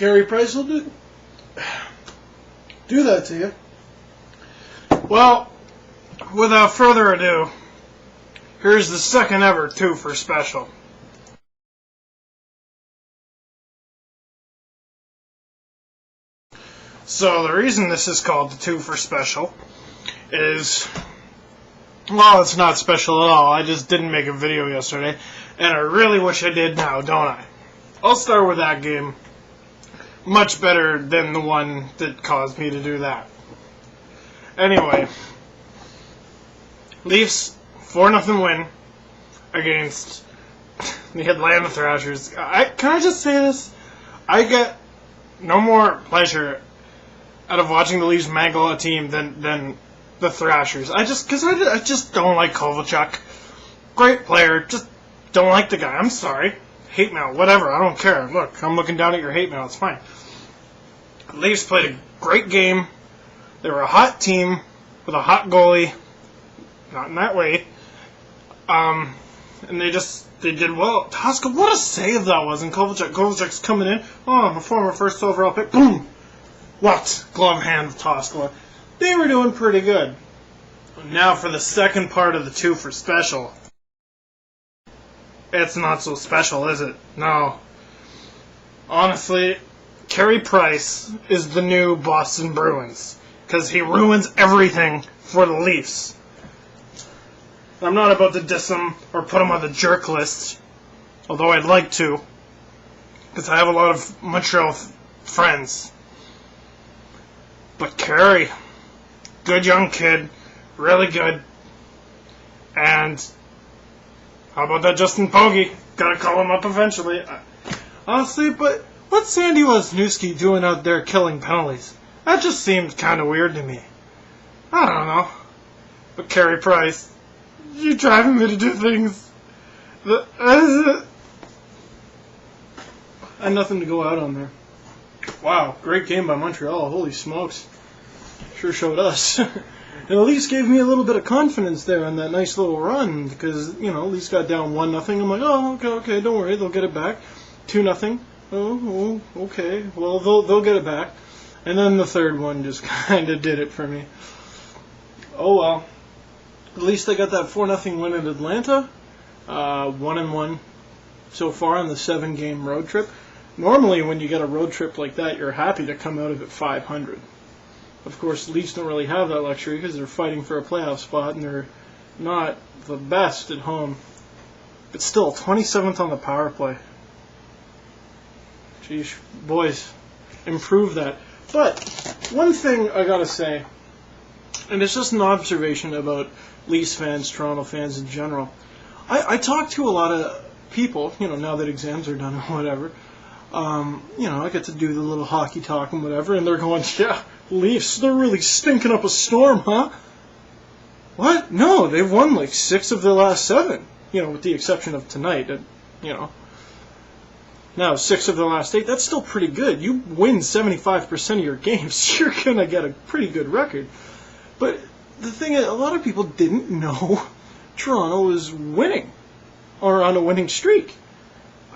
Carey Price will do that to you. Well, without further ado, here's the second ever 2 for special. So the reason this is called the 2 for special is, well, it's not special at all. I just didn't make a video yesterday, and I really wish I did now, don't I? I'll start with that game. Much better than the one that caused me to do that. Anyway, Leafs 4-0 win against the Atlanta Thrashers. Can I just say this? I get no more pleasure out of watching the Leafs mangle a team than the Thrashers. I just don't like Kovalchuk. Great player, just don't like the guy. I'm sorry. Hate mail, whatever, I don't care. Look, I'm looking down at your hate mail, it's fine. The Leafs played a great game. They were a hot team with a hot goalie. Not in that way. And they did well. Tosca, what a save that was. And Kovalchuk's coming in. Oh, a former first overall pick. Boom! What? Glove hand of Tosca. They were doing pretty good. Now for the second part of the 2 for special. It's not so special, is it? No. Honestly, Carey Price is the new Boston Bruins. Because he ruins everything for the Leafs. I'm not about to diss him or put him on the jerk list. Although I'd like to. Because I have a lot of Montreal friends. But Carey, good young kid, really good. And how about that Justin Pogge? Gotta call him up eventually. Honestly, but what's Sandy Wisniewski doing out there killing penalties? That just seemed kind of weird to me. I don't know. But Carey Price, you're driving me to do things. I had nothing to go out on there. Wow, great game by Montreal. Holy smokes. Sure showed us. And the Leafs gave me a little bit of confidence there on that nice little run because, Leafs got down 1-0. I'm like, oh, okay, don't worry, they'll get it back. 2-0. Oh, okay. Well, they'll get it back. And then the third one just kind of did it for me. Oh, well. At least they got that 4-0 win in Atlanta. 1-1 so far on the 7-game road trip. Normally, when you get a road trip like that, you're happy to come out of it 500. Of course, the Leafs don't really have that luxury because they're fighting for a playoff spot and they're not the best at home. But still, 27th on the power play. Geesh, boys, improve that. But one thing I gotta say, and it's just an observation about Leafs fans, Toronto fans in general. I talk to a lot of people, now that exams are done or whatever. I get to do the little hockey talk and whatever, and they're going, yeah, Leafs, they're really stinking up a storm, huh? What? No, they've won like 6 of their last 7, with the exception of tonight, Now, 6 of the last 8, that's still pretty good. You win 75% of your games, you're going to get a pretty good record. But the thing is, a lot of people didn't know Toronto was winning, or on a winning streak.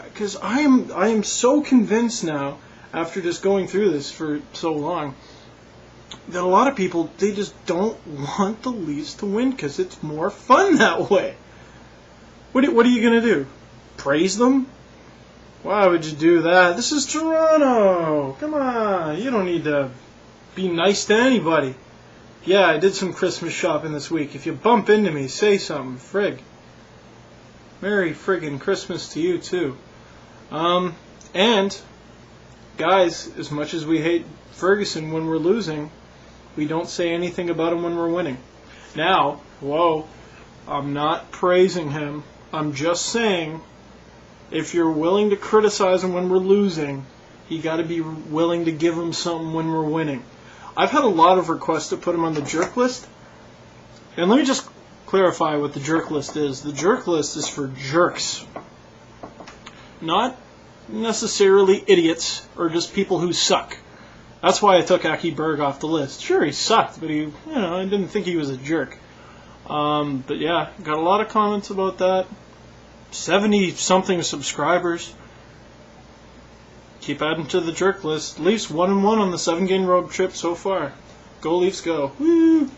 Because I am so convinced now, after just going through this for so long, that a lot of people, they just don't want the Leafs to win because it's more fun that way. What are you going to do? Praise them? Why would you do that? This is Toronto. Come on. You don't need to be nice to anybody. Yeah, I did some Christmas shopping this week. If you bump into me, say something. Frig. Merry friggin' Christmas to you, too. And, guys, as much as we hate Ferguson when we're losing, we don't say anything about him when we're winning. Now, whoa, I'm not praising him. I'm just saying, if you're willing to criticize him when we're losing, you got to be willing to give him something when we're winning. I've had a lot of requests to put him on the jerk list. And let me just clarify what the jerk list is. The jerk list is for jerks. Not necessarily idiots or just people who suck. That's why I took Aki Berg off the list. Sure, he sucked, but I didn't think he was a jerk. But yeah, got a lot of comments about that. 70-something subscribers. keep adding to the jerk list. Leafs 1-1 on the 7-game road trip so far. Go Leafs, go! Woo!